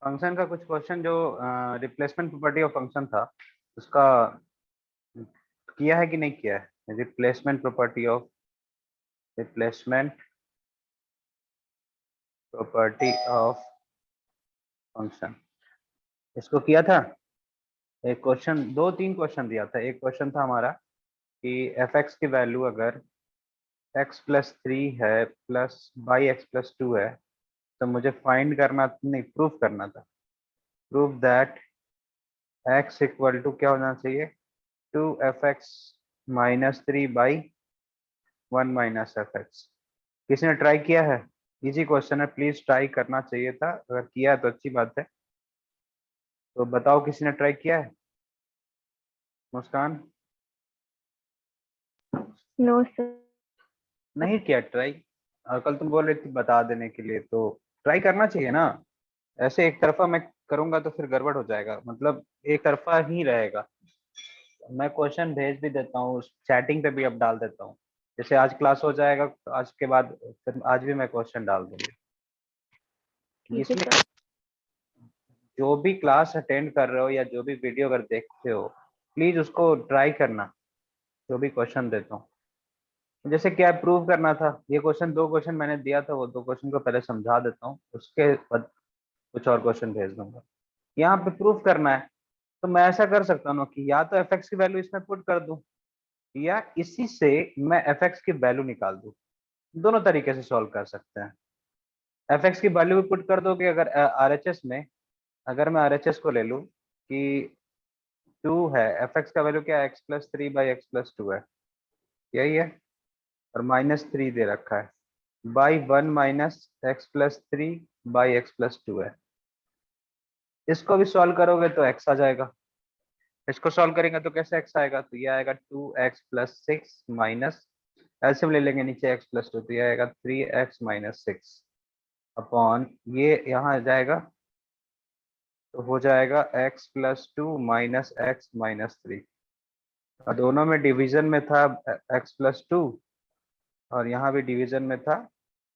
Function का कुछ question जो रिप्लेसमेंट प्रॉपर्टी ऑफ फंक्शन था उसका किया है कि नहीं किया है। रिप्लेसमेंट प्रॉपर्टी ऑफ फंक्शन इसको किया था। एक क्वेश्चन, दो तीन क्वेश्चन दिया था। एक क्वेश्चन था हमारा कि एफ एक्स की वैल्यू अगर एक्स प्लस थ्री है plus by x plus two है तो मुझे फाइंड करना नहीं, प्रूफ करना था। Proof that x equal to क्या होना चाहिए, two f x minus three by one minus f x. किसी ने ट्राई किया है? इजी क्वेश्चन है, प्लीज ट्राई करना चाहिए था। अगर किया है तो अच्छी बात है। तो बताओ किसी ने ट्राई किया है? मुस्कान? No sir. नहीं किया ट्राई? और कल तुम बोल रही थी बता देने के लिए, तो ट्राई करना चाहिए ना। ऐसे एक तरफा मैं करूंगा तो फिर गड़बड़ हो जाएगा, मतलब एक तरफा ही रहेगा। मैं क्वेश्चन भेज भी देता हूँ, चैटिंग पे भी अब डाल देता हूँ। जैसे आज क्लास हो जाएगा तो आज के बाद फिर आज भी मैं क्वेश्चन डाल दूंगी। ठीक है इसलिए सर। जो भी क्लास अटेंड कर रहे हो या जो भी वीडियो अगर देखते हो, प्लीज उसको ट्राई करना, जो भी क्वेश्चन देता हूँ। जैसे क्या प्रूव करना था, ये क्वेश्चन, दो क्वेश्चन मैंने दिया था, वो दो क्वेश्चन को पहले समझा देता हूँ, उसके बाद कुछ और क्वेश्चन भेज दूंगा। यहाँ पे प्रूफ करना है तो मैं ऐसा कर सकता हूँ कि या तो एफ एक्स की वैल्यू इसमें पुट कर दूं या इसी से मैं एफ एक्स की वैल्यू निकाल दूं। दोनों तरीके से सॉल्व कर सकते हैं। एफ एक्स की वैल्यू भी पुट कर दोगे अगर आर एच एस में। अगर मैं आर एच एस को ले लूँ कि टू है, एफ एक्स का वैल्यू क्या है, x plus three by x plus two है, यही है। और माइनस थ्री दे रखा है, by one minus x plus three by x plus two है। इसको भी सॉल्व करोगे तो एक्स आ जाएगा। इसको सॉल्व करेंगे तो कैसे एक्स आएगा, तो ये आएगा two x plus six minus, LCM ले लेंगे नीचे एक्स प्लस टू, तो ये आएगा three x minus six upon ये यहाँ आ जाएगा, तो हो जाएगा x plus two minus x minus three. और दोनों में डिवीजन में था एक्स प्लस टू और यहाँ भी डिवीजन में था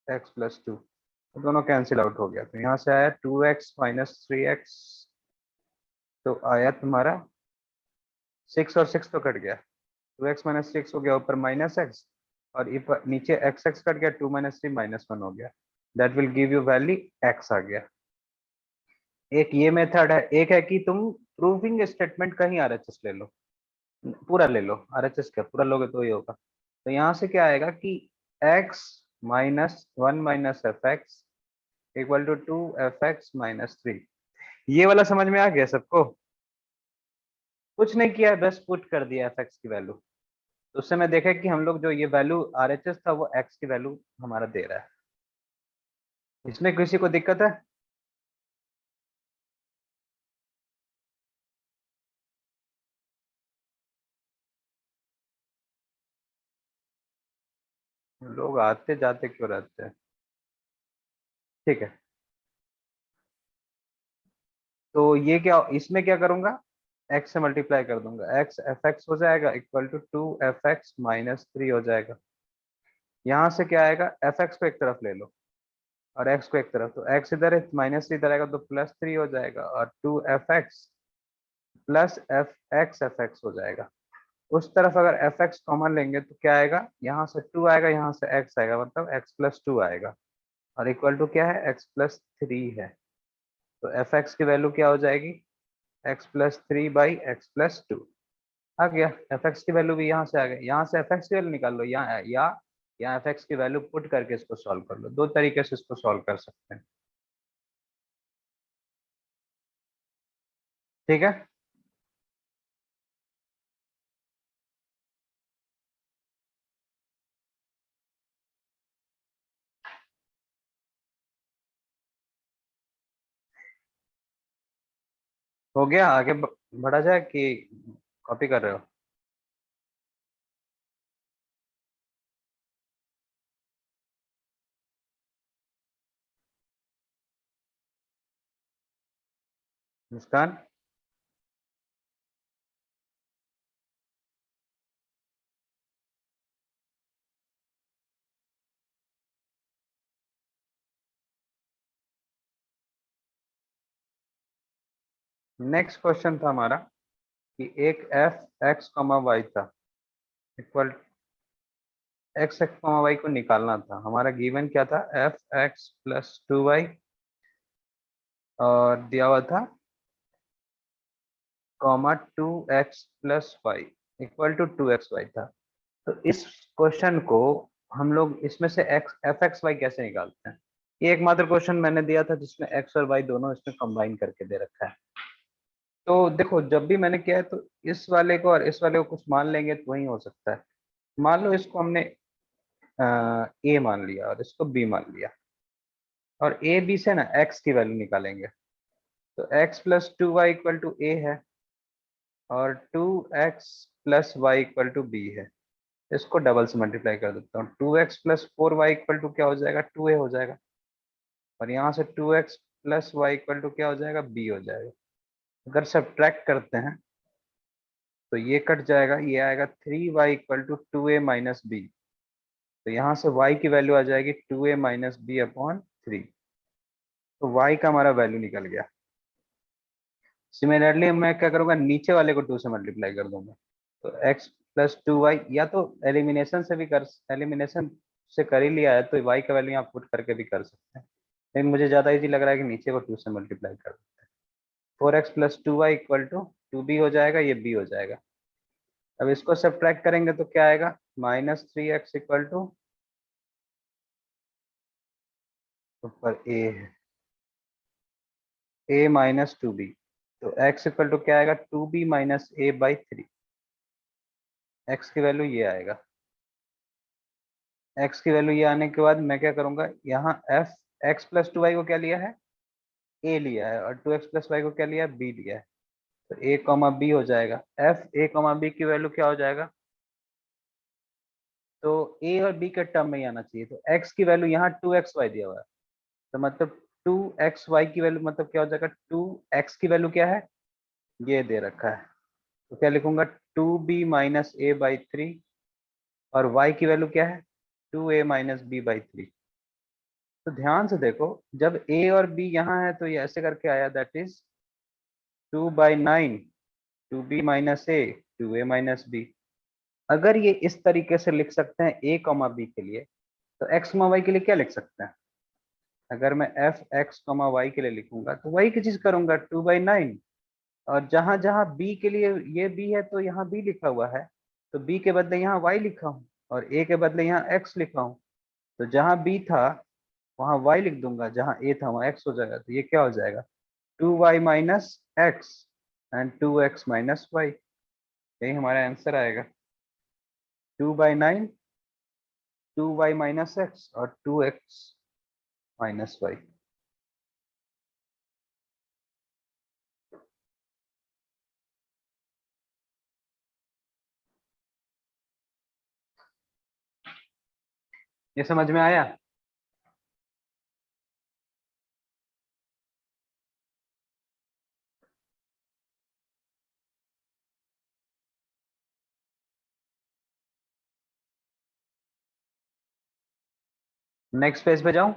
एक्स प्लस टू, तो दोनों कैंसिल आउट हो गया। तो यहाँ से आया two x minus three x, तो आया तुम्हारा सिक्स और सिक्स तो कट गया, टू एक्स माइनस सिक्स हो गया, ऊपर माइनस एक्स और नीचे एक्स एक्स कट गया, two minus three minus one हो गया। That will give you value X आ गया। एक ये मेथड है, एक है कि तुम प्रूविंग स्टेटमेंट का ही आरएचएस ले लो, पूरा ले लो। आरएचएस क्या पूरा लोगे तो ही होगा। तो यहाँ से क्या आएगा कि x minus one minus f x equal to two f x minus three. ये वाला समझ में आ गया सबको? कुछ नहीं किया, बस पुट कर दिया एफ एक्स की वैल्यू। तो उससे मैं देखा कि हम लोग जो ये वैल्यू आरएचएस था वो एक्स की वैल्यू हमारा दे रहा है। इसमें किसी को दिक्कत है? लोग आते जाते क्यों रहते हैं? ठीक है, तो ये क्या, इसमें क्या करूंगा, एक्स से मल्टीप्लाई कर दूंगा, एक्स एफ एक्स हो जाएगा equal to two f x minus three हो जाएगा। यहाँ से क्या आएगा, एफ एक्स को एक तरफ ले लो और एक्स को एक तरफ, तो एक्स इधर है माइनस थ्री इधर आएगा तो प्लस थ्री हो जाएगा, और two f x plus f x हो जाएगा। उस तरफ अगर एफ एक्स कॉमन लेंगे तो क्या आएगा, यहाँ से टू आएगा, यहाँ से एक्स आएगा, मतलब एक्स प्लस टू आएगा। और इक्वल टू क्या है, एक्स प्लस थ्री है। तो एफ एक्स की वैल्यू क्या हो जाएगी, X plus three by x plus two. आ गया, एफ एक्स की वैल्यू भी यहाँ से आ गई। यहाँ से एफ एक्स की वैल्यू निकाल लो, या एफ एक्स की वैल्यू पुट करके इसको सॉल्व कर लो। दो तरीके से इसको सॉल्व कर सकते हैं। ठीक है, हो गया। आगे बढ़ा जाए कि कॉपी कर रहे हो? मुस्कान? नेक्स्ट क्वेश्चन था हमारा कि एक एफ एक्स कॉमा वाई था equal x x comma y को निकालना था। हमारा गिवन क्या था, एफ एक्स प्लस 2y और दिया हुआ था comma 2x plus Y equal to 2xy था। तो इस क्वेश्चन को हम लोग इसमें से एक्स एफ एक्स वाई कैसे निकालते हैं। ये एकमात्र क्वेश्चन मैंने दिया था जिसमें एक्स और वाई दोनों इसमें कंबाइन करके दे रखा है। तो देखो जब भी मैंने किया है तो इस वाले को और इस वाले को कुछ मान लेंगे तो वही हो सकता है। मान लो इसको हमने ए मान लिया और इसको बी मान लिया, और ए बी से ना एक्स की वैल्यू निकालेंगे। तो X plus 2y equal to A है और 2x plus Y equal to B है। इसको डबल से मल्टीप्लाई कर देता हूँ, 2x plus 4y equal to क्या हो जाएगा, 2a हो जाएगा। और यहाँ से 2x plus Y equal to क्या हो जाएगा, b हो जाएगा। अगर सब्ट्रैक्ट करते हैं तो ये कट जाएगा, ये आएगा 3y equal to 2a minus B. तो यहाँ से y की वैल्यू आ जाएगी 2a माइनस बी अपॉन 3। तो y का हमारा वैल्यू निकल गया। सिमिलरली मैं क्या करूंगा, नीचे वाले को 2 से मल्टीप्लाई कर दूंगा। तो x प्लस 2y, या तो एलिमिनेशन से भी कर, एलिमिनेशन से कर ही लिया है तो y का वैल्यू यहाँ पुट करके भी कर सकते हैं, लेकिन मुझे ज़्यादा इजी लग रहा है कि नीचे को 2 से मल्टीप्लाई कर देते हैं। 4x plus 2y equal to 2b हो जाएगा, ये b हो जाएगा। अब इसको सब्ट्रैक्ट करेंगे तो क्या आएगा, माइनस 3x इक्वल टू, ऊपर a है, a माइनस 2b। तो x इक्वल टू क्या आएगा, 2b minus a by 3। x की वैल्यू ये आएगा। x की वैल्यू ये आने के बाद मैं क्या करूंगा, यहाँ f x प्लस 2y को क्या लिया है, a लिया है, और 2x प्लस वाई को क्या लिया है, b लिया है। तो a कॉमा b हो जाएगा। f a कॉमा b की वैल्यू क्या हो जाएगा, तो a और b के टर्म में ही आना चाहिए। तो x की वैल्यू यहाँ 2xy दिया हुआ है, तो मतलब 2xy की वैल्यू मतलब क्या हो जाएगा, 2x की वैल्यू क्या है, ये दे रखा है। तो क्या लिखूंगा, 2b माइनस a बाई 3, और y की वैल्यू क्या है, 2a माइनस b बाई 3। तो ध्यान से देखो, जब a और b यहाँ है तो ये ऐसे करके आया, that is 2/9, 2b minus a, 2a minus b। अगर ये इस तरीके से लिख सकते हैं a कॉमा b के लिए, तो x कॉमा y के लिए क्या लिख सकते हैं। अगर मैं एफ एक्स कॉमा वाई के लिए लिखूंगा तो वही की चीज करूंगा, 2/9। और जहां जहां b के लिए ये b है तो यहाँ b लिखा हुआ है, तो b के बदले यहाँ y लिखा हूँ, और a के बदले यहाँ x लिखा हूँ। तो जहां b था वहां y लिख दूंगा, जहां a था वहां x हो जाएगा। तो ये क्या हो जाएगा, 2y minus x and 2x minus y. यही हमारा आंसर आएगा, 2/9, 2y माइनस एक्स और 2x माइनस वाई। ये समझ में आया। नेक्स्ट पेज पे जाऊं।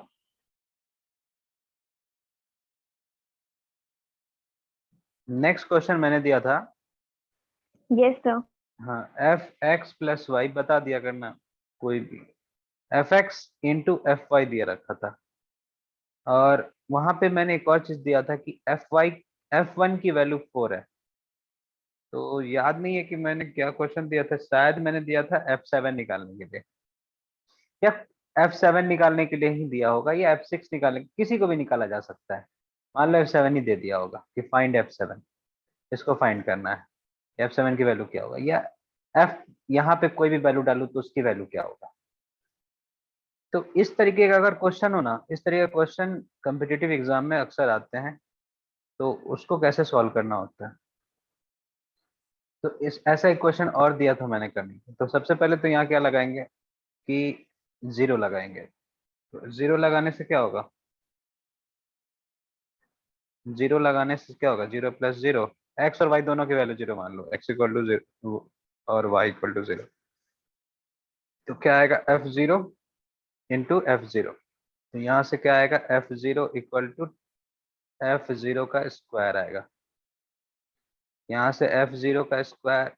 नेक्स्ट क्वेश्चन मैंने दिया था, Yes, sir. हाँ, एफ एक्स प्लस वाई बता दिया करना कोई भी, f x into f y दिया रखा था। और वहां पे मैंने एक और चीज दिया था कि एफ वाई एफ वन की वैल्यू 4 है। तो याद नहीं है कि मैंने क्या क्वेश्चन दिया था, शायद मैंने दिया था F7 निकालने के लिए, या F7 निकालने के लिए ही दिया होगा, या F6 निकालने, किसी को भी निकाला जा सकता है। मान लो F7 ही दे दिया होगा कि फाइंड F7, इसको फाइंड करना है, F7 की वैल्यू क्या होगा, या F यहाँ पे कोई भी वैल्यू डालू तो उसकी वैल्यू क्या होगा। तो इस तरीके का अगर क्वेश्चन हो ना, इस तरीके का क्वेश्चन कम्पिटिटिव एग्जाम में अक्सर आते हैं, तो उसको कैसे सॉल्व करना होता है। तो इस ऐसा एक क्वेश्चन और दिया था मैंने करने को। तो सबसे पहले तो यहाँ क्या लगाएंगे कि जीरो लगाएंगे। तो जीरो लगाने से क्या होगा, जीरो लगाने से क्या होगा, जीरो प्लस जीरो, एक्स और वाई दोनों की वैल्यू जीरो मान लो, एक्स इक्वल टू जीरो और वाई इक्वल टू जीरो। तो क्या आएगा, f zero into f zero. तो यहाँ से क्या आएगा, f zero equal to f zero का स्क्वायर आएगा। यहाँ से f0 का square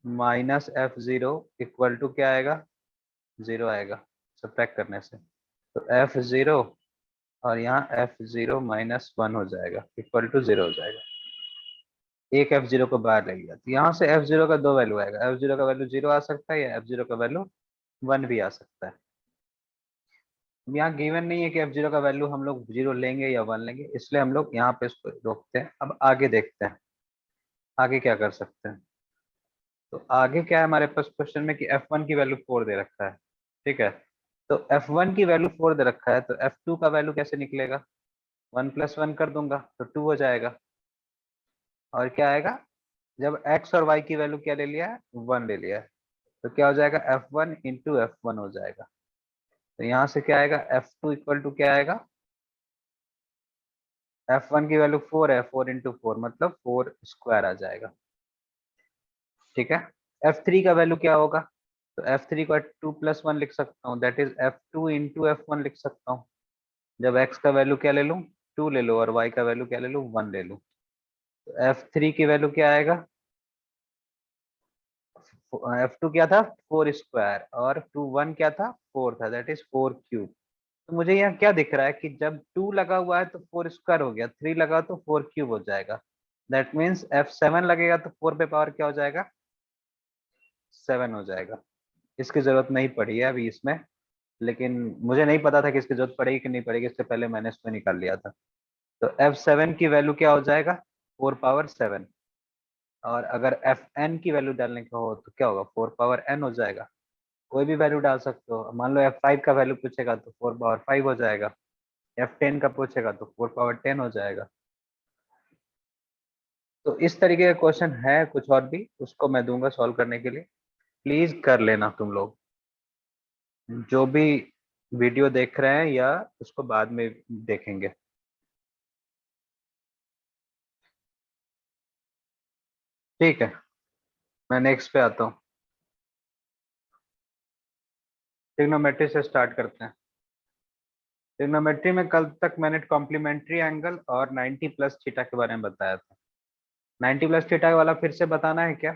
minus f0 equal to क्या आएगा, 0 आएगा सब्ट्रैक्ट करने से। तो f0 और यहाँ f0 माइनस 1 हो जाएगा इक्वल टू 0 हो जाएगा। एक f0 को बाहर ले लिया तो यहाँ से f0 का दो वैल्यू आएगा, f0 का वैल्यू 0 आ सकता है या f0 का वैल्यू 1 भी आ सकता है। यहाँ गिवन नहीं है कि f0 का वैल्यू हम लोग 0 लेंगे या 1 लेंगे, इसलिए हम लोग यहाँ पे इसको रोकते हैं। अब आगे देखते हैं आगे क्या कर सकते हैं। तो आगे क्या है हमारे पास क्वेश्चन में कि f1 की वैल्यू 4 दे रखा है, ठीक है। तो f1 की वैल्यू 4 दे रखा है तो f2 का वैल्यू कैसे निकलेगा, 1 + 1 कर दूंगा तो 2 हो जाएगा। और क्या आएगा, जब x और y की वैल्यू क्या ले लिया है, 1 ले लिया है, तो क्या हो जाएगा f1 इंटू f1 हो जाएगा। तो यहाँ से क्या आएगा f2 इक्वल टू क्या आएगा, f1 की वैल्यू 4 है, 4 इंटू 4 मतलब 4 स्क्वायर आ जाएगा, ठीक है। f3 का वैल्यू क्या होगा, तो f3 को 2 + 1 लिख सकता हूँ, that is f2 into f1 लिख सकता हूँ। जब x का वैल्यू क्या ले लूँ, 2 ले लो, और y का वैल्यू क्या ले लूँ, 1 ले लूँ। तो f3 की वैल्यू क्या आएगा, f2 क्या था 4 स्क्वायर और 2 1 क्या था 4 था, दैट इज 4 क्यूब। तो मुझे यहाँ क्या दिख रहा है कि जब 2 लगा हुआ है तो 4 स्क्वायर हो गया, 3 लगा तो 4 क्यूब हो जाएगा। दैट मीन्स f7 लगेगा तो 4 पे पावर क्या हो जाएगा, 7 हो जाएगा। इसकी जरूरत नहीं पड़ी है अभी इसमें, लेकिन मुझे नहीं पता था कि इसकी जरूरत पड़ेगी कि नहीं पड़ेगी, इससे पहले मैंने इसमें निकाल लिया था। तो f7 की वैल्यू क्या हो जाएगा, 4 पावर 7। और अगर fn की वैल्यू डालने का हो तो क्या होगा, 4 पावर n हो जाएगा। कोई भी वैल्यू डाल सकते हो, मान लो f5 का वैल्यू पूछेगा तो 4 पावर 5 हो जाएगा, f10 का पूछेगा तो 4 पावर 10 हो जाएगा। तो इस तरीके का क्वेश्चन है कुछ और भी, उसको मैं दूंगा सॉल्व करने के लिए, प्लीज कर लेना तुम लोग, जो भी वीडियो देख रहे हैं या उसको बाद में देखेंगे। ठीक है, मैं नेक्स्ट पे आता हूँ। ट्रिग्नोमेट्री से स्टार्ट करते हैं। ट्रिग्नोमेट्री में कल तक मैंने कॉम्प्लीमेंट्री एंगल और 90 प्लस थीटा के बारे में बताया था। 90 प्लस थीटा वाला फिर से बताना है क्या,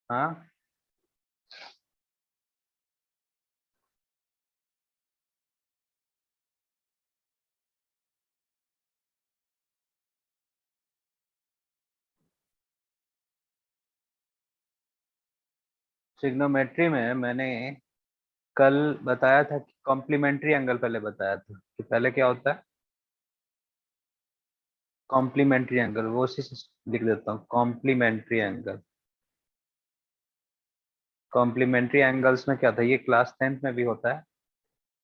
हाँ। ट्रिग्नोमेट्री में मैंने कल बताया था कि कॉम्प्लीमेंट्री एंगल पहले बताया था कि पहले क्या होता है, कॉम्प्लीमेंट्री एंगल, वो उसी से लिख देता हूँ, कॉम्प्लीमेंट्री एंगल। कॉम्प्लीमेंट्री एंगल्स में क्या था, ये क्लास 10th में भी होता है।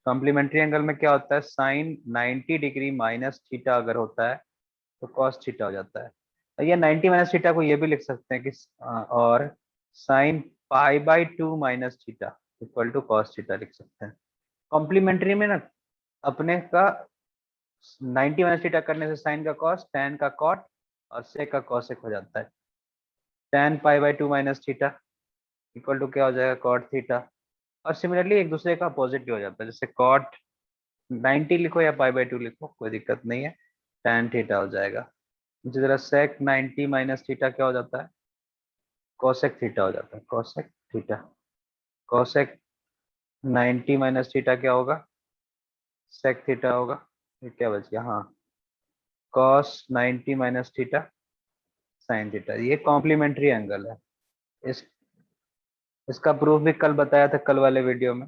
कॉम्प्लीमेंट्री एंगल में क्या होता है, साइन 90 डिग्री माइनस थीटा अगर होता है तो कॉस थीटा हो जाता है। और ये 90 माइनस थीटा को ये भी लिख सकते हैं कि और sine π/2 minus theta equal to cos theta लिख सकते हैं। कॉम्प्लीमेंट्री में ना अपने का 90 माइनस थीटा करने से साइन का कॉस, tan का कॉट और sec का कॉसेक हो जाता है। tan π/2 minus theta equal to क्या हो जाएगा, कॉट थीटा। और सिमिलरली एक दूसरे का अपोजिट भी हो जाता है, जैसे कॉट 90 लिखो या π/2 लिखो कोई दिक्कत नहीं है, tan थीटा हो जाएगा। इसी तरह sec 90 माइनस थीटा क्या हो जाता है, cosec थीटा हो जाता है, cosec theta. cosec 90 minus theta क्या होगा, sec थीटा होगा। ये क्या बच गया, हाँ, cos 90 minus theta sin theta. ये कॉम्प्लीमेंट्री एंगल है। इस इसका प्रूफ भी कल बताया था कल वाले वीडियो में।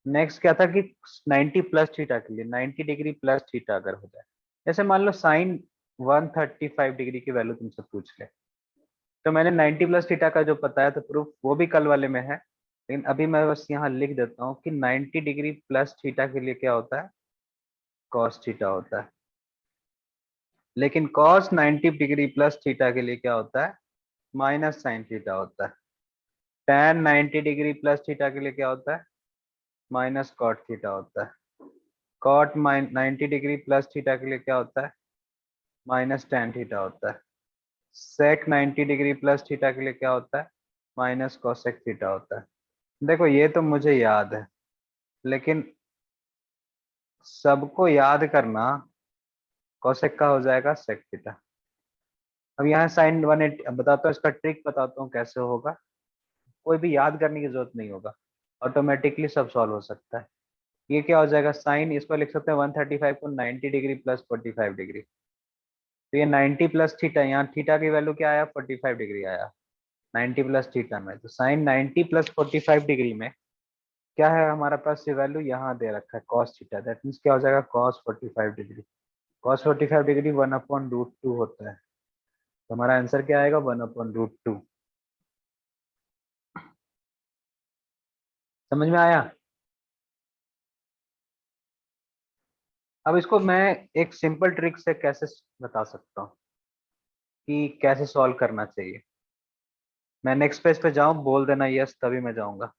नेक्स्ट क्या था कि 90 प्लस थीटा के लिए 90 डिग्री प्लस थीटा अगर हो जाए, जैसे मान लो साइन 135 डिग्री की वैल्यू तुमसे पूछ ले, तो मैंने 90 प्लस थीटा का जो बताया था प्रूफ वो भी कल वाले में है, लेकिन अभी मैं बस यहाँ लिख देता हूँ कि 90 डिग्री प्लस थीटा के लिए क्या होता है, कॉस थीटा होता है। लेकिन कॉस 90 डिग्री प्लस थीटा के लिए क्या होता है, माइनस साइन थीटा होता है। tan 90 डिग्री प्लस थीटा के लिए क्या होता है, माइनस कॉट थीटा होता है। कॉट 90 डिग्री प्लस थीटा के लिए क्या होता है, माइनस tan थीटा होता है। सेक 90 डिग्री प्लस थीटा के लिए क्या होता है, माइनस कोसेक थीटा होता है। देखो ये तो मुझे याद है, लेकिन सबको याद करना, कोसेक का हो जाएगा सेक थीटा। अब यहाँ साइन 180, अब बताता हूँ इसका ट्रिक, बताता हूँ कैसे होगा। कोई भी याद करने की जरूरत नहीं होगा, ऑटोमेटिकली सब सॉल्व हो सकता है। ये क्या हो जाएगा, साइन इसको लिख सकते हैं 135 को 90 डिग्री प्लस 45 डिग्री। तो ये 90 प्लस थीटा, यहाँ थीटा की वैल्यू क्या आया, 45 डिग्री आया 90 प्लस थीटा में। तो साइन 90 प्लस 45 डिग्री में क्या है हमारे पास, ये वैल्यू यहाँ दे रखा है कॉस थीटा, दैट मीन्स क्या हो जाएगा कॉस 45 डिग्री। कॉस 45 डिग्री 1/√2 होता है। तो हमारा आंसर क्या आएगा, 1/√2। समझ में आया। अब इसको मैं एक सिंपल ट्रिक से कैसे बता सकता हूँ कि कैसे सॉल्व करना चाहिए। मैं नेक्स्ट पेज पे जाऊं, बोल देना यस, तभी मैं जाऊंगा।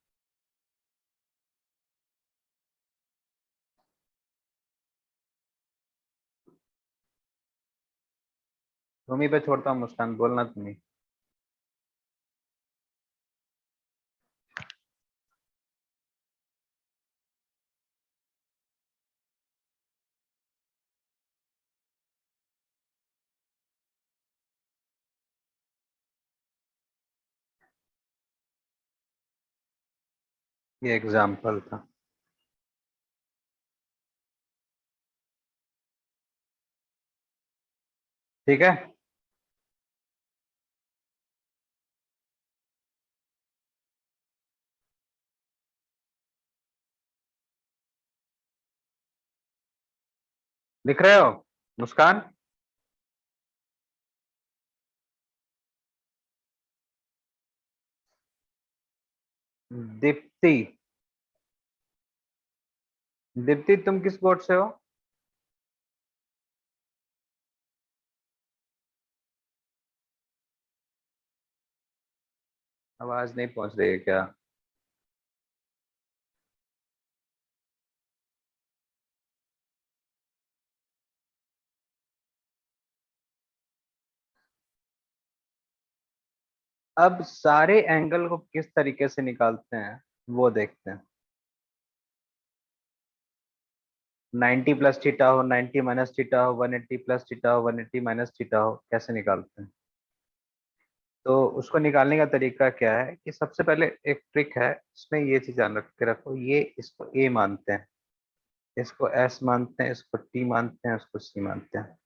तुम ही पे छोड़ता हूँ मुस्कान, बोलना तुम ही। ये एग्जाम्पल था। ठीक है, लिख रहे हो मुस्कान। दीप्ति, दीप्ति तुम किस बोर्ड से हो। आवाज नहीं पहुंच रही है क्या। अब सारे एंगल को किस तरीके से निकालते हैं वो देखते हैं। 90 प्लस थीटा हो, 90 माइनस थीटा हो, 180 प्लस थीटा हो, 180 माइनस थीटा हो, कैसे निकालते हैं। तो उसको निकालने का तरीका क्या है कि सबसे पहले एक ट्रिक है, इसमें ये चीज ध्यान रख के रखो, ये इसको ए मानते हैं, इसको एस मानते हैं, इसको टी मानते हैं, इसको सी मानते हैं।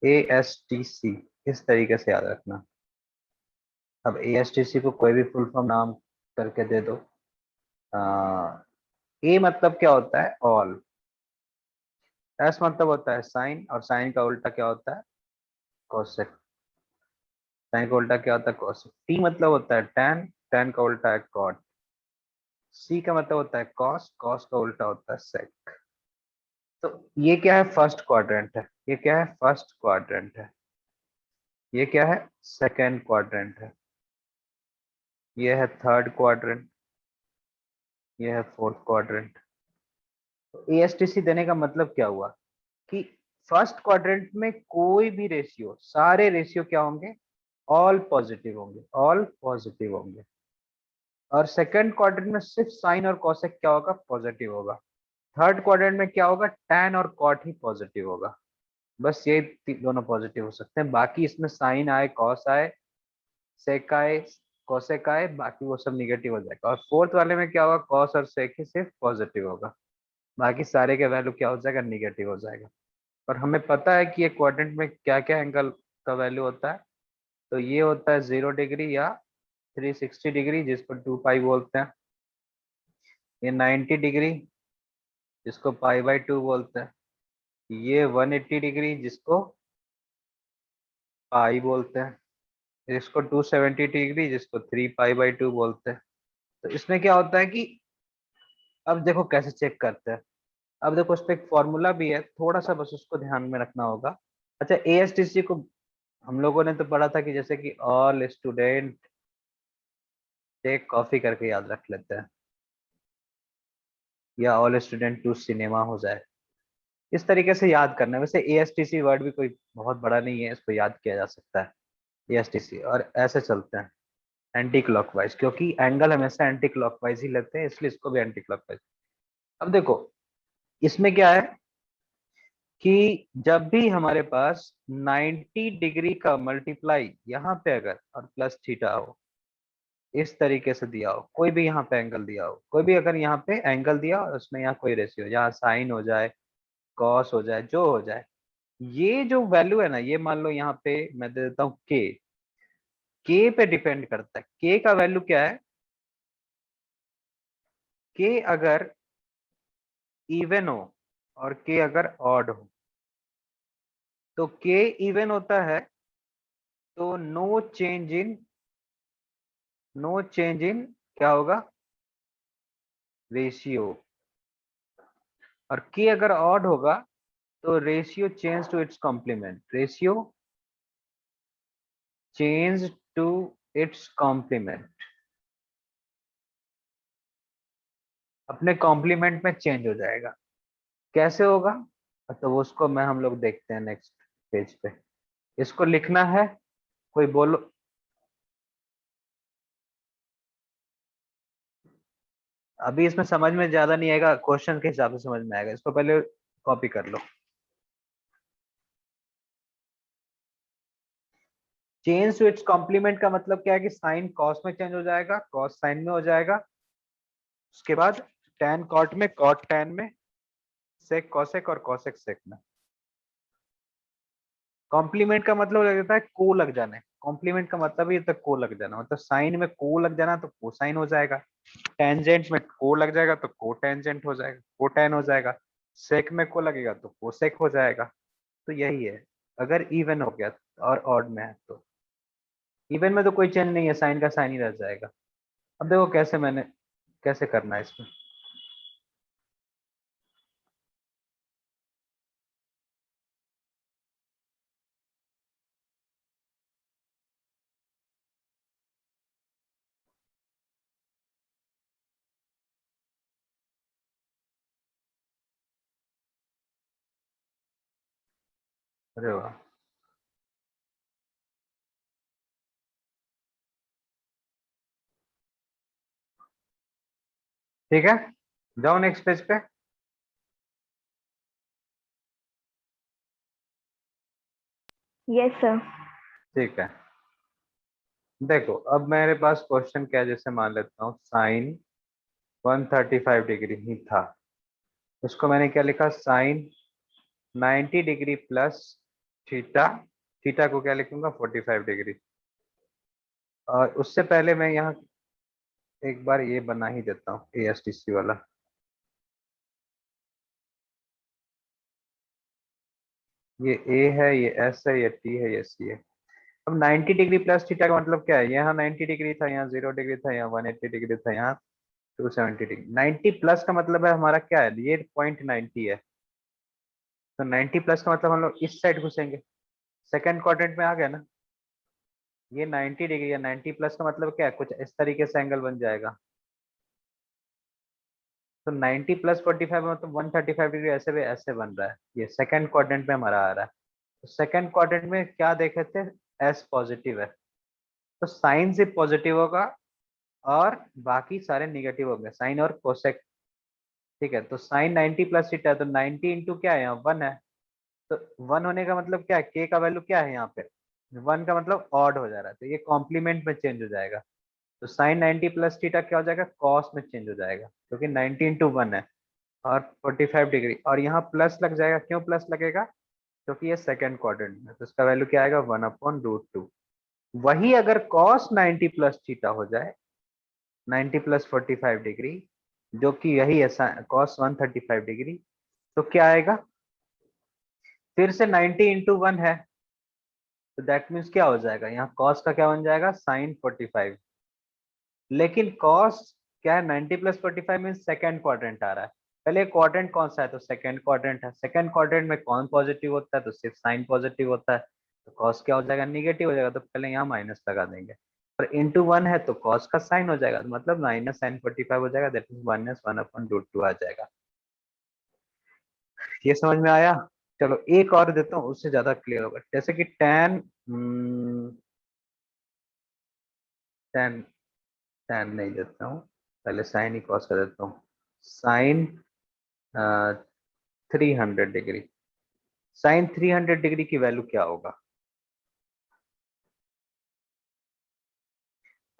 ए एस टी सी, इस तरीके से याद रखना। अब ए एस टी सी को कोई भी फुल फॉर्म नाम करके दे दो। ए मतलब क्या होता है, ऑल। एस मतलब होता है साइन, और साइन का उल्टा क्या होता है, कोसेक। साइन का उल्टा क्या होता है, कोसेक। टी मतलब होता है टैन, टैन का उल्टा है कॉट। सी का मतलब होता है कॉस, कॉस का उल्टा होता है सेक। तो ये क्या है, फर्स्ट क्वाड्रेंट है। ये क्या है, फर्स्ट क्वाड्रेंट है। ये क्या है, सेकेंड क्वाड्रेंट है। ये है थर्ड क्वाड्रेंट। ये है फोर्थ क्वाड्रेंट। तो एएसटीसी देने का मतलब क्या हुआ कि फर्स्ट क्वाड्रेंट में कोई भी रेशियो, सारे रेशियो क्या होंगे, ऑल पॉजिटिव होंगे, ऑल पॉजिटिव होंगे। और सेकंड क्वाड्रेंट में सिर्फ साइन और कोसेक क्या होगा, पॉजिटिव होगा। थर्ड क्वाड्रेंट में क्या होगा, टैन और कॉट ही पॉजिटिव होगा। बस ये दोनों पॉजिटिव हो सकते हैं, बाकी इसमें साइन आए, कॉस आए, सेक आए, कोसेक आए, बाकी वो सब निगेटिव हो जाएगा। और फोर्थ वाले में क्या होगा, कॉस और सेक ही सिर्फ पॉजिटिव होगा, बाकी सारे के वैल्यू क्या हो जाएगा, निगेटिव हो जाएगा। और हमें पता है कि एक क्वाड्रेंट में क्या क्या एंगल का वैल्यू होता है। तो ये होता है 0 डिग्री या 360 डिग्री, जिसको 2 पाई बोलते हैं। ये 90 डिग्री, जिसको पाई/2 बोलते हैं। ये 180 डिग्री, जिसको पाई बोलते हैं। इसको 270 डिग्री, जिसको 3 पाई/2 बोलते हैं। तो इसमें क्या होता है कि अब देखो कैसे चेक करते हैं। अब देखो उस पर एक फॉर्मूला भी है, थोड़ा सा बस उसको ध्यान में रखना होगा। अच्छा, एएसटीसी को हम लोगों ने तो पढ़ा था कि जैसे कि ऑल स्टूडेंट टेक कॉफी करके याद रख लेते हैं, या ऑल स्टूडेंट टू सिनेमा हो जाए। इस तरीके से याद करना है। वैसे एएसटीसी वर्ड भी कोई बहुत बड़ा नहीं है, इसको याद किया जा सकता है एएसटीसी। और ऐसे चलते हैं एंटी क्लॉकवाइज, क्योंकि एंगल हमेशा एंटी क्लॉकवाइज ही लेते हैं, इसलिए इसको भी एंटी क्लॉकवाइज। अब देखो इसमें क्या है, कि जब भी हमारे पास 90 डिग्री का मल्टीप्लाई यहाँ पे अगर और प्लस थीटा हो, इस तरीके से दिया हो, कोई भी यहाँ पे एंगल दिया हो, कोई भी अगर यहाँ पे एंगल दिया और उसमें यहाँ कोई रेशियो, यहाँ साइन हो जाए, कॉस हो जाए, जो हो जाए, ये जो वैल्यू है ना, ये मान लो यहाँ पे मैं दे देता हूँ के पे डिपेंड करता है। के का वैल्यू क्या है? के अगर इवन हो और के अगर ऑड हो, तो के इवन होता है तो नो चेंज इन क्या होगा? रेशियो। और के अगर ऑड होगा तो ratio change to its complement, ratio change to its complement, अपने कॉम्प्लीमेंट में चेंज हो जाएगा। कैसे होगा? तो उसको मैं हम लोग देखते हैं नेक्स्ट पेज पे। इसको लिखना है, कोई बोलो। अभी इसमें समझ में ज्यादा नहीं आएगा, क्वेश्चन के हिसाब से समझ में आएगा, इसको पहले कॉपी कर लो। चेंज टू इट्स कॉम्प्लीमेंट का मतलब क्या है कि साइन कॉस में चेंज हो जाएगा, कॉस साइन में हो जाएगा, उसके बाद टैन कॉट में, कॉट टैन में, सेक कॉसेक और कॉसेक सेक में। कॉम्प्लीमेंट का मतलब लग जाता है को लग जाने, कॉम्प्लीमेंट का मतलब ये तक को लग जाना, मतलब साइन में को लग जाना तो कोसाइन हो जाएगा, टेंजेंट में को लग जाएगा तो को टेंजेंट हो जाएगा, को टैन हो जाएगा, सेक में को लगेगा तो कोसेक हो जाएगा। तो यही है, अगर इवन हो गया और ऑड में है तो। इवन में तो कोई चेंज नहीं है, साइन का साइन ही रह जाएगा। अब देखो कैसे मैंने कैसे करना है इसमें। अरे वाह, ठीक है, जाओ नेक्स्ट पेज पे। Yes, sir. ठीक है, देखो अब मेरे पास क्वेश्चन क्या है, जैसे मान लेता हूँ साइन 135 डिग्री ही था, उसको मैंने क्या लिखा, sine 90 degree plus theta, theta को क्या लिखूंगा 45 डिग्री। और उससे पहले मैं यहाँ एक बार ये बना ही देता हूँ ASTC वाला। ये A है, ये S है, ये T है, ये C है। अब 90 डिग्री प्लस थीटा का मतलब क्या है? यहाँ 90 डिग्री था, यहाँ 0 डिग्री था, यहाँ 180 डिग्री था, यहाँ 270 डिग्री। 90 प्लस का मतलब है हमारा क्या है, ये पॉइंट 90 है, तो 90 प्लस का मतलब हम लोग इस साइड घुसेंगे, सेकंड क्वाड्रेंट में आ गया ना। ये 90 डिग्री या 90 प्लस का मतलब क्या है, कुछ इस तरीके से एंगल बन जाएगा। तो 90 प्लस 45 मतलब 135 डिग्री, ऐसे भी ऐसे बन रहा है, ये सेकंड क्वाड्रेंट में हमारा आ रहा है। तो सेकंड क्वाड्रेंट में क्या देखे थे, एस पॉजिटिव है, तो साइन से पॉजिटिव होगा और बाकी सारे निगेटिव हो गए, साइन और कोसेक। ठीक है, तो साइन 90 प्लस थीटा है, तो 90 इंटू क्या है, यहाँ 1 है। तो 1 होने का मतलब क्या है, के का वैल्यू क्या है यहाँ पे, 1 का मतलब ऑड हो जा रहा है, तो ये कॉम्प्लीमेंट में चेंज हो जाएगा। तो साइन 90 प्लस थीटा क्या हो जाएगा, कॉस में चेंज हो जाएगा, क्योंकि 90 इंटू 1 है और 45 डिग्री, और यहाँ प्लस लग जाएगा। क्यों प्लस लगेगा? क्योंकि ये सेकंड क्वाड्रेंट में, तो इसका वैल्यू क्या आएगा, 1/√2। वही अगर कॉस 90 प्लस थीटा हो जाए, 90 प्लस 45 डिग्री, जो कि यही है कॉस 135 डिग्री, तो क्या आएगा, फिर से 90 इंटू 1 है, तो दैट मीन्स क्या हो जाएगा, यहाँ कॉस का क्या बन जाएगा, साइन 45। लेकिन कॉस क्या है, 90 प्लस 45 मीन्स सेकेंड क्वाड्रेंट आ रहा है। पहले क्वाड्रेंट कौन सा है, तो सेकेंड क्वाड्रेंट है। सेकेंड क्वाड्रेंट में कौन पॉजिटिव होता है, तो सिर्फ साइन पॉजिटिव होता है, तो कॉस क्या हो जाएगा, निगेटिव हो जाएगा, तो पहले यहाँ माइनस लगा देंगे। और इंटू 1 है तो कॉस का साइन हो जाएगा, तो मतलब माइनस साइन 45 हो जाएगा, दैट मीन्स माइनस 1/√2 आ जाएगा। ये समझ में आया? चलो एक और देता हूँ, उससे ज्यादा क्लियर होगा, जैसे कि टेन टेन नहीं देता हूँ, पहले साइन ही कॉस कर देता हूँ। साइन 300 डिग्री, साइन 300 डिग्री की वैल्यू क्या होगा?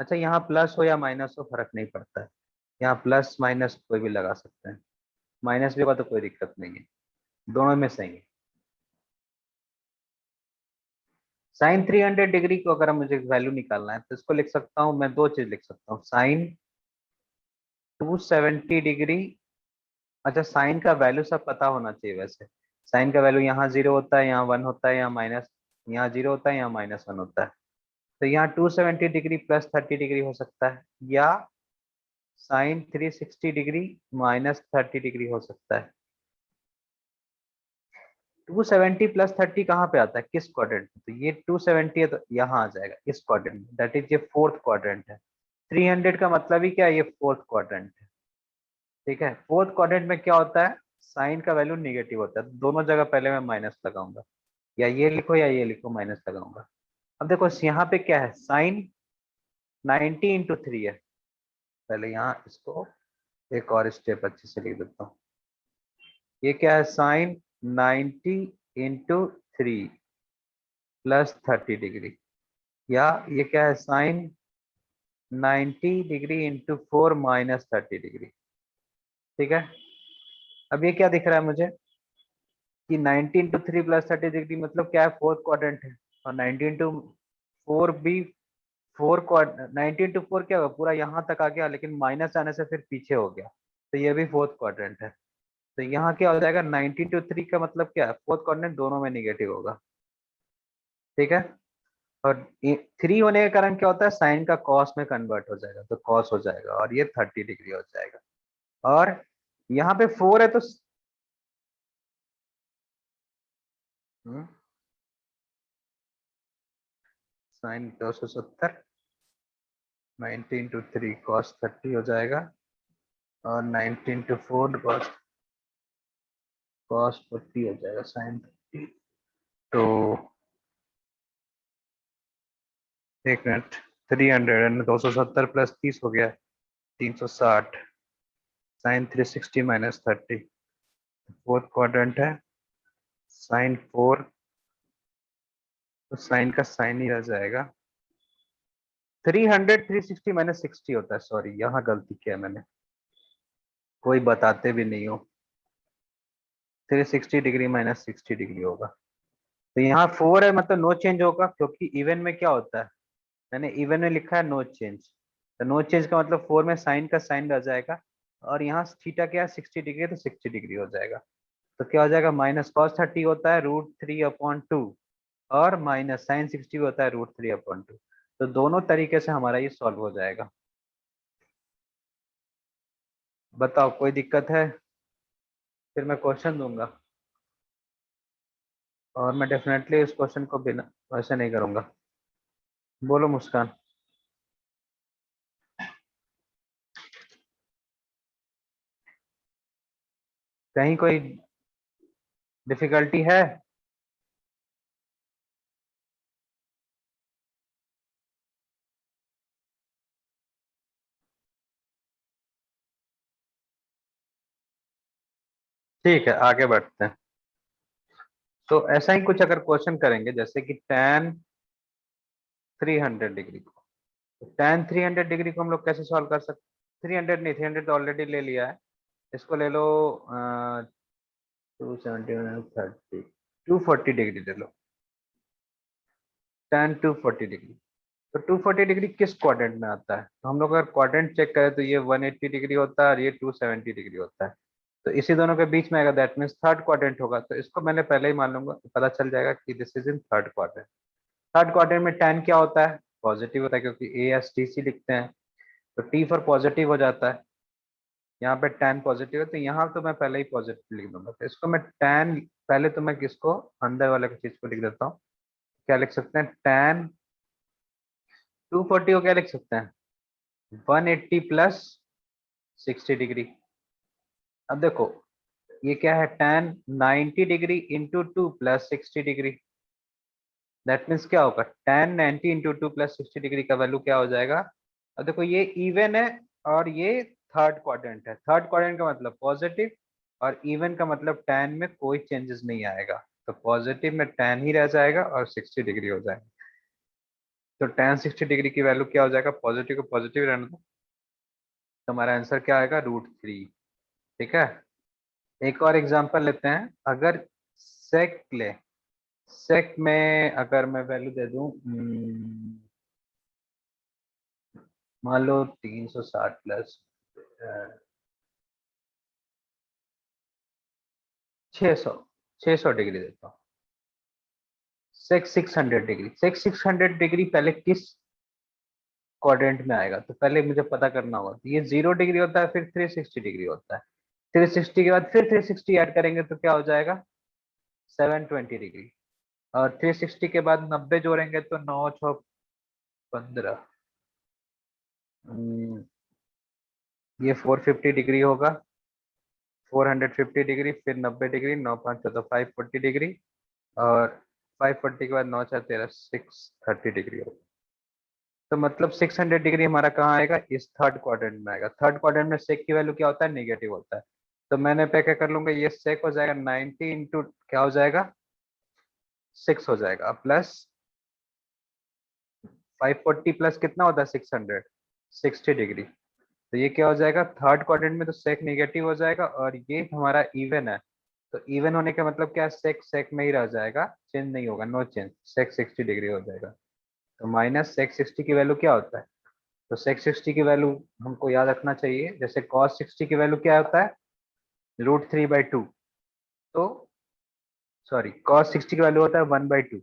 अच्छा, यहाँ प्लस हो या माइनस हो फर्क नहीं पड़ता है, यहाँ प्लस माइनस कोई भी लगा सकते हैं, माइनस भी होगा तो कोई दिक्कत नहीं है, दोनों में सही है। साइन 300 डिग्री को अगर मुझे वैल्यू निकालना है तो इसको लिख सकता हूँ मैं, दो चीज लिख सकता हूँ, साइन 270 डिग्री। अच्छा, साइन का वैल्यू सब पता होना चाहिए वैसे। साइन का वैल्यू यहाँ 0 होता है, यहाँ 1 होता है, यहाँ माइनस, यहाँ 0 होता है, यहाँ -1 होता है। तो यहाँ 270 डिग्री प्लस 30 डिग्री हो सकता है, या साइन 360 डिग्री -30 डिग्री हो सकता है। 270 प्लस 30 कहाँ पे आता है, किस क्वाड्रेंट में? तो ये 270 है तो यहाँ आ जाएगा इस क्वाड्रेंट में, दैट इज ये फोर्थ क्वाड्रेंट है। 300 का मतलब ही क्या है, ये फोर्थ क्वाड्रेंट है। ठीक है, फोर्थ क्वाड्रेंट में क्या होता है, साइन का वैल्यू निगेटिव होता है, दोनों जगह पहले मैं माइनस लगाऊंगा, या ये लिखो या ये लिखो, माइनस लगाऊंगा। अब देखो यहाँ पे क्या है, साइन 90 × 3 है। पहले यहाँ इसको एक और स्टेप अच्छे से लिख देता हूँ। ये क्या है, साइन 90 × 3 प्लस 30 डिग्री, या ये क्या है, साइन 90 डिग्री इंटू 4 -30 डिग्री। ठीक है, अब ये क्या दिख रहा है मुझे कि 90 × 3 प्लस 30 डिग्री मतलब क्या है, फोर्थ क्वाड्रेंट है, और 90 × 4 भी फोर क्वाड 90 × 4 क्या होगा, पूरा यहाँ तक आ गया, लेकिन माइनस आने से फिर पीछे हो गया, तो ये भी फोर्थ क्वाड्रेंट है। तो यहाँ क्या हो जाएगा, 90 × 3 का मतलब क्या है, फोर्थ क्वाड्रेंट दोनों में निगेटिव होगा। ठीक है, और 3 होने के कारण क्या होता है, साइन का कॉस में कन्वर्ट हो जाएगा, तो कॉस हो जाएगा और ये 30 डिग्री हो जाएगा। और यहाँ पे 4 है तो साइन 270, 90 × 3 कॉस 30 हो जाएगा, और 90 × 4 कॉस 40 हो जाएगा, साइन 30। तो एक मिनट, 300 270 प्लस 30 हो गया 360, साइन 360 -30, फोर्थ क्वाड्रेंट है, साइन 4, तो साइन का साइन ही रह जाएगा। 300 360 -60 होता है, सॉरी यहाँ गलती किया मैंने, कोई बताते भी नहीं हो, 360 डिग्री -60 डिग्री होगा। तो यहाँ 4 है मतलब नो चेंज होगा, क्योंकि इवन में क्या होता है, मैंने इवन में लिखा है नो चेंज, तो नो चेंज का मतलब 4 में साइन का साइन रह जाएगा, और यहाँ थीटा क्या है 60 डिग्री है, तो 60 डिग्री हो जाएगा। तो क्या हो जाएगा, -cos 30 होता है √3/2, और -sin 60 होता है √3/2। तो दोनों तरीके से हमारा ये सॉल्व हो जाएगा। बताओ कोई दिक्कत है? फिर मैं क्वेश्चन दूंगा, और मैं डेफिनेटली इस क्वेश्चन को बिना वैसे नहीं करूंगा। बोलो मुस्कान। कहीं कोई डिफिकल्टी है? ठीक है, आगे बढ़ते हैं। तो ऐसा ही कुछ अगर क्वेश्चन करेंगे, जैसे कि tan 300 डिग्री को, तो tan 300 डिग्री को हम लोग कैसे सॉल्व कर सकते, 300 नहीं, 300 तो ऑलरेडी ले लिया है, इसको ले लो 270 30 240 डिग्री ले लो, tan 240 डिग्री। तो 240 डिग्री किस क्वाड्रेंट में आता है, तो हम लोग अगर क्वाड्रेंट चेक करें तो ये 180 डिग्री होता है और ये 270 डिग्री होता है, तो इसी दोनों के बीच में आएगा, दैट मीन्स थर्ड क्वाड्रेंट होगा। तो इसको मैंने पहले ही मान लूंगा, पता चल जाएगा कि this is in third quadrant. Third quadrant में tan क्या होता है, पॉजिटिव होता है, क्योंकि ASTC लिखते हैं, तो T फॉर पॉजिटिव हो जाता है। यहाँ पे tan पॉजिटिव है, तो यहाँ तो मैं पहले ही पॉजिटिव लिख दूंगा, तो इसको मैं tan, पहले तो मैं किसको अंदर वाले चीज को लिख देता हूँ, क्या लिख सकते हैं, tan 240 को क्या लिख सकते हैं, 180 प्लस 60 डिग्री। अब देखो ये क्या है, tan 90 degree into 2 plus 60 degree, that means क्या होगा, tan 90 इंटू 2 प्लस 60 डिग्री का वैल्यू क्या हो जाएगा। अब देखो ये इवन है, और ये थर्ड क्वाड्रेंट है, थर्ड क्वाड्रेंट का मतलब पॉजिटिव, और इवन का मतलब tan में कोई चेंजेस नहीं आएगा। तो पॉजिटिव में tan ही रह जाएगा और 60 डिग्री हो जाएगा। तो tan 60 डिग्री की वैल्यू क्या हो जाएगा, पॉजिटिव को पॉजिटिव रहने दो, तो हमारा आंसर क्या आएगा, √3। ठीक है, एक और एग्जांपल लेते हैं। अगर सेक ले, सेक में अगर मैं वैल्यू दे दूं, मान लो 360 प्लस 600, 600 डिग्री देता हूँ। सेक 600 डिग्री, सेक 600 डिग्री पहले किस क्वाड्रेंट में आएगा, तो पहले मुझे पता करना होगा। तो ये 0 डिग्री होता है, फिर 360 डिग्री होता है, 360 के बाद फिर 360 ऐड करेंगे तो क्या हो जाएगा, 720 डिग्री, और 360 के बाद 90 जोड़ेंगे तो 9 6 15, ये 450 डिग्री होगा, 450 डिग्री, फिर 90 डिग्री, 9 5 14 540 डिग्री, और 540 के बाद 9 4 13 630 डिग्री होगा। तो मतलब 600 डिग्री हमारा कहाँ आएगा, इस थर्ड क्वाड्रेंट में आएगा। थर्ड क्वाड्रेंट में सेक की वैल्यू क्या होता है, नेगेटिव होता है। तो मैंने पे क्या कर लूंगा, ये सेक हो जाएगा 90 इंटू क्या हो जाएगा, 6 हो जाएगा, प्लस 540 प्लस कितना होता है 600, 60 डिग्री। तो ये क्या हो जाएगा, थर्ड क्वाड्रेंट में तो सेक नेगेटिव हो जाएगा, और ये हमारा इवन है, तो इवन होने का मतलब क्या है, सेक सेक में ही रह जाएगा, चेंज नहीं होगा, नो चेंज, सेक 60 डिग्री हो जाएगा। तो माइनस सेक 60 की वैल्यू क्या होता है, तो सेक 60 की वैल्यू हमको याद रखना चाहिए। जैसे कॉस 60 की वैल्यू क्या होता है, √3/2। तो सॉरी, कॉस 60 की वैल्यू होता है 1/2,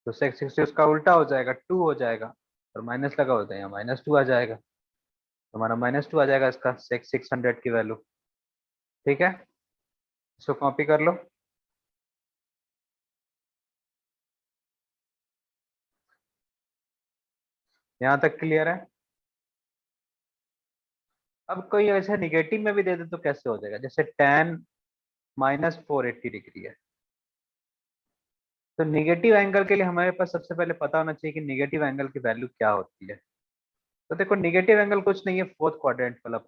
तो सेक 60 उसका उल्टा हो जाएगा, 2 हो जाएगा, और माइनस लगा होता है यहाँ, -2 आ जाएगा, तो हमारा -2 आ जाएगा इसका सेक 600 की वैल्यू। ठीक है, इसको कॉपी कर लो। यहाँ तक क्लियर है। अब कोई ऐसे निगेटिव में भी दे दे तो कैसे हो जाएगा, जैसे tan -480 डिग्री है, तो निगेटिव एंगल के लिए हमारे पास सबसे पहले पता होना चाहिए कि निगेटिव एंगल की वैल्यू क्या होती है। तो देखो, निगेटिव एंगल कुछ नहीं है, फोर्थ क्वाड्रेंट वाला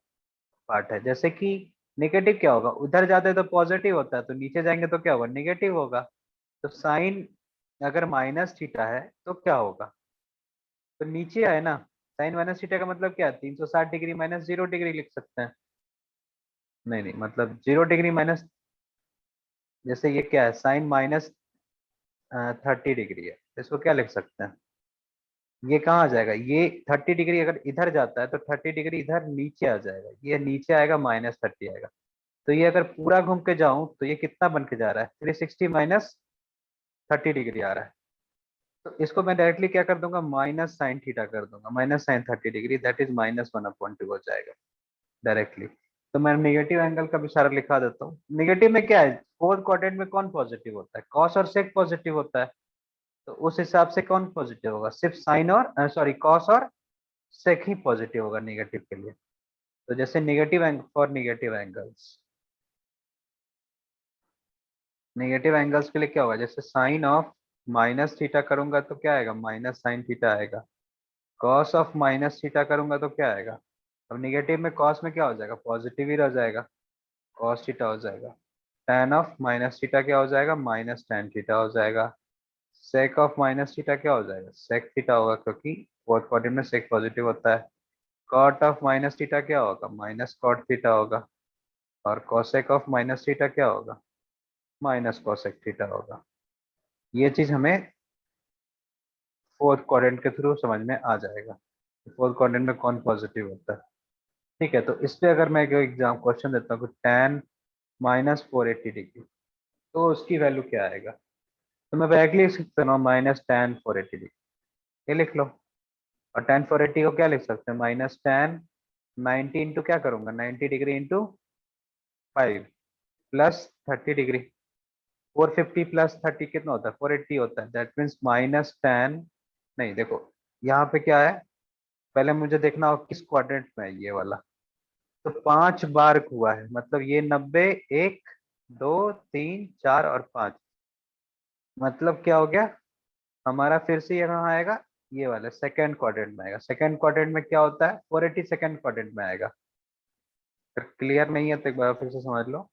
पार्ट है। जैसे कि निगेटिव क्या होगा, उधर जाते हैं तो पॉजिटिव होता है, तो नीचे जाएंगे तो क्या होगा, निगेटिव होगा। तो साइन अगर -θ है तो क्या होगा, तो नीचे आए ना, साइन -θ का मतलब क्या है, 360 डिग्री -0 डिग्री लिख सकते हैं। नहीं नहीं, मतलब 0 डिग्री माइनस, जैसे ये क्या है, साइन -30 डिग्री है, तो इसको क्या लिख सकते हैं, ये कहाँ आ जाएगा, ये 30 डिग्री अगर इधर जाता है तो 30 डिग्री इधर नीचे आ जाएगा, ये नीचे आएगा, -30 आएगा। तो ये अगर पूरा घूम के जाऊं तो ये कितना बन के जा रहा है, 360 -30 डिग्री आ रहा है। तो इसको मैं डायरेक्टली क्या कर दूंगा, -sin θ कर दूंगा, -sin 30 डिग्री, दैट इज -1/2 हो जाएगा डायरेक्टली। तो मैं नेगेटिव एंगल का भी इशारा लिखा देता हूँ। नेगेटिव में क्या है, फोर्थ क्वाड्रेंट में कौन पॉजिटिव होता है, कॉस और सेक पॉजिटिव होता है, तो उस हिसाब से कौन पॉजिटिव होगा, सिर्फ साइन और सॉरी कॉस और सेक ही पॉजिटिव होगा नेगेटिव के लिए। तो जैसे negative for negative angles, negative angles के लिए क्या होगा, जैसे साइन ऑफ -θ करूंगा तो क्या आएगा, -sin θ आएगा। कॉस ऑफ -θ करूंगा तो क्या आएगा, अब नेगेटिव में कॉस में क्या हो जाएगा, पॉजिटिव ही रह जाएगा, cos θ हो जाएगा। tan ऑफ -θ क्या हो जाएगा, -tan θ हो जाएगा। sec ऑफ -θ क्या हो जाएगा, sec θ होगा, क्योंकि फोर्थ क्वाड्रेंट में sec पॉजिटिव होता है। cot ऑफ -θ क्या होगा, -cot θ होगा। और cosec ऑफ -θ क्या होगा, -cosec θ होगा। ये चीज हमें फोर्थ क्वाड्रेंट के थ्रू समझ में आ जाएगा, फोर्थ क्वाड्रेंट में कौन पॉजिटिव होता है। ठीक है, तो इस पे अगर मैं एक एग्जाम क्वेश्चन देता हूँ, tan -480 डिग्री, तो उसकी वैल्यू क्या आएगा, तो मैं डायरेक्टली लिख सकता हूँ -tan 480 डिग्री, ये लिख लो। और tan 480 को क्या लिख सकते हैं, -tan 90 इंटू क्या करूंगा, 90 degree into 5 plus 30 degree, 450 plus 30 कितना होता है, 480 होता है, दैट मीन्स -tan, नहीं देखो यहाँ पे क्या है, पहले मुझे देखना हो किस क्वाड्रेंट में है ये वाला। तो 5 बार हुआ है, मतलब ये 90, 1 2 3 4 और 5, मतलब क्या हो गया हमारा, फिर से ये कहाँ आएगा, ये वाला सेकंड क्वाड्रेंट में आएगा। सेकंड क्वाड्रेंट में क्या होता है, 480 सेकंड क्वाड्रेंट में आएगा। अगर क्लियर नहीं है तो एक बार फिर से समझ लो।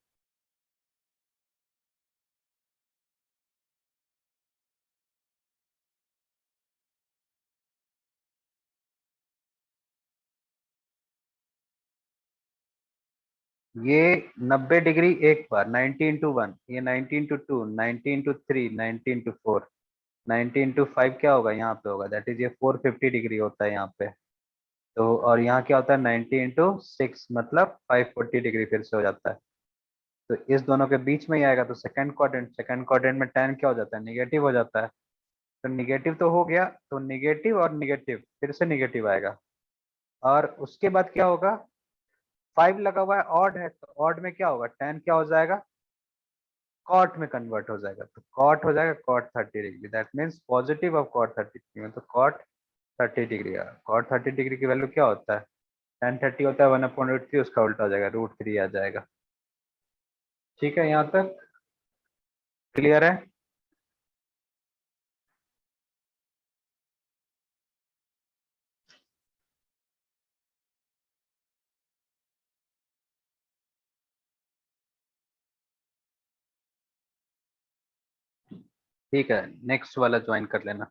ये 90 डिग्री एक बार 90 इंटू 1, ये 90 इंटू 2, 90 इंटू 3, 90 इंटू 4, 90 इंटू 5 क्या होगा यहाँ पे होगा, दैट इज ये 450 डिग्री होता है यहाँ पे। तो और यहाँ क्या होता है 90 इंटू 6 मतलब 540 डिग्री फिर से हो जाता है। तो इस दोनों के बीच में ही आएगा, तो सेकंड क्वाड्रेंट में tan क्या हो जाता है, निगेटिव हो जाता है। तो निगेटिव तो हो गया, तो निगेटिव और निगेटिव फिर से निगेटिव आएगा। और उसके बाद क्या होगा, 5 लगा हुआ है, ऑड है, तो ऑड में क्या होगा, tan क्या हो जाएगा, कॉट में कन्वर्ट हो जाएगा। तो कॉट हो जाएगा cot 30 degree, that means positive of cot 30 degree, तो कॉट 30 डिग्री। कॉट 30 डिग्री की वैल्यू क्या होता है, tan 30 होता है 1/√3, उसका उल्टा हो जाएगा √3 आ जाएगा। ठीक है, यहाँ तक क्लियर है। ठीक है, नेक्स्ट वाला ज्वाइन कर लेना।